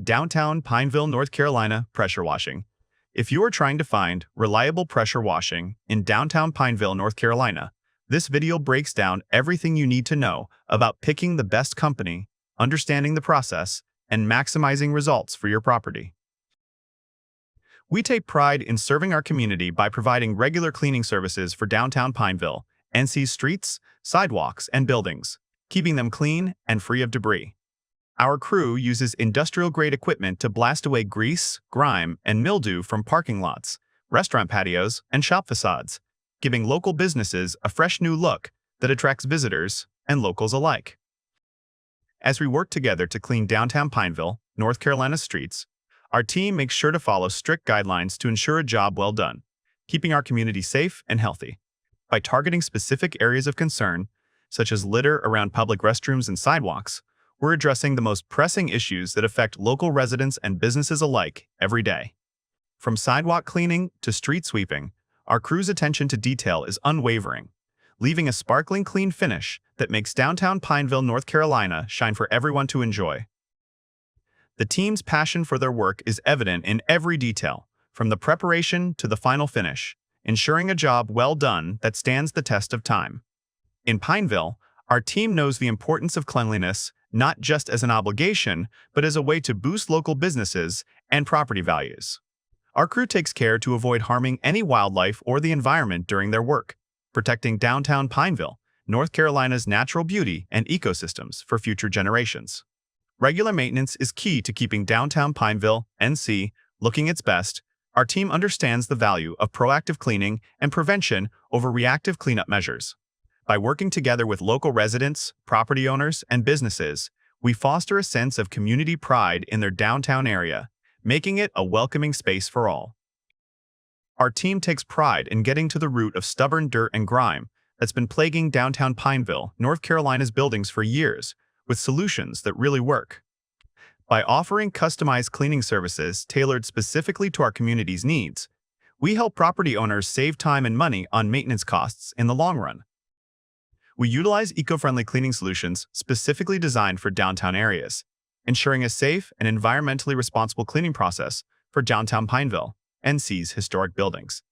Downtown Pineville, North Carolina, pressure washing. If you are trying to find reliable pressure washing in downtown Pineville, North Carolina, this video breaks down everything you need to know about picking the best company, understanding the process, and maximizing results for your property. We take pride in serving our community by providing regular cleaning services for downtown Pineville, NC's streets, sidewalks, and buildings, keeping them clean and free of debris. Our crew uses industrial-grade equipment to blast away grease, grime, and mildew from parking lots, restaurant patios, and shop facades, giving local businesses a fresh new look that attracts visitors and locals alike. As we work together to clean downtown Pineville, North Carolina streets, our team makes sure to follow strict guidelines to ensure a job well done, keeping our community safe and healthy. By targeting specific areas of concern, such as litter around public restrooms and sidewalks, we're addressing the most pressing issues that affect local residents and businesses alike every day. From sidewalk cleaning to street sweeping, our crew's attention to detail is unwavering, leaving a sparkling clean finish that makes downtown Pineville, North Carolina shine for everyone to enjoy. The team's passion for their work is evident in every detail, from the preparation to the final finish, ensuring a job well done that stands the test of time. In Pineville, our team knows the importance of cleanliness not just as an obligation, but as a way to boost local businesses and property values. Our crew takes care to avoid harming any wildlife or the environment during their work, protecting downtown Pineville, North Carolina's natural beauty and ecosystems for future generations. Regular maintenance is key to keeping downtown Pineville, NC, looking its best. Our team understands the value of proactive cleaning and prevention over reactive cleanup measures. By working together with local residents, property owners, and businesses, we foster a sense of community pride in their downtown area, making it a welcoming space for all. Our team takes pride in getting to the root of stubborn dirt and grime that's been plaguing downtown Pineville, North Carolina's buildings for years, with solutions that really work. By offering customized cleaning services tailored specifically to our community's needs, we help property owners save time and money on maintenance costs in the long run. We utilize eco-friendly cleaning solutions specifically designed for downtown areas, ensuring a safe and environmentally responsible cleaning process for downtown Pineville, NC's historic buildings.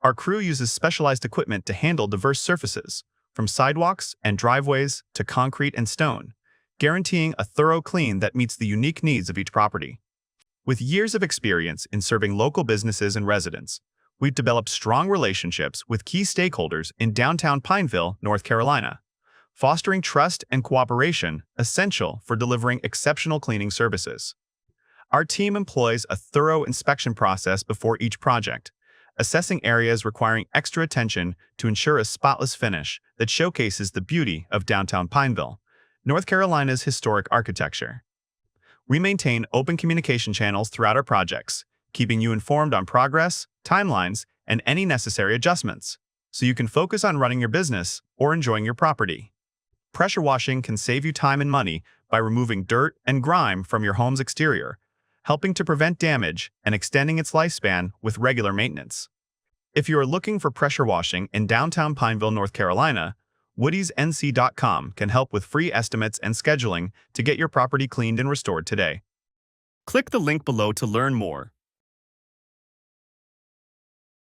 Our crew uses specialized equipment to handle diverse surfaces, from sidewalks and driveways to concrete and stone, guaranteeing a thorough clean that meets the unique needs of each property. With years of experience in serving local businesses and residents, we've developed strong relationships with key stakeholders in downtown Pineville, North Carolina, fostering trust and cooperation essential for delivering exceptional cleaning services. Our team employs a thorough inspection process before each project, assessing areas requiring extra attention to ensure a spotless finish that showcases the beauty of downtown Pineville, North Carolina's historic architecture. We maintain open communication channels throughout our projects, keeping you informed on progress, timelines, and any necessary adjustments, so you can focus on running your business or enjoying your property. Pressure washing can save you time and money by removing dirt and grime from your home's exterior, helping to prevent damage and extending its lifespan with regular maintenance. If you are looking for pressure washing in downtown Pineville, North Carolina, woodiesnc.com can help with free estimates and scheduling to get your property cleaned and restored today. Click the link below to learn more.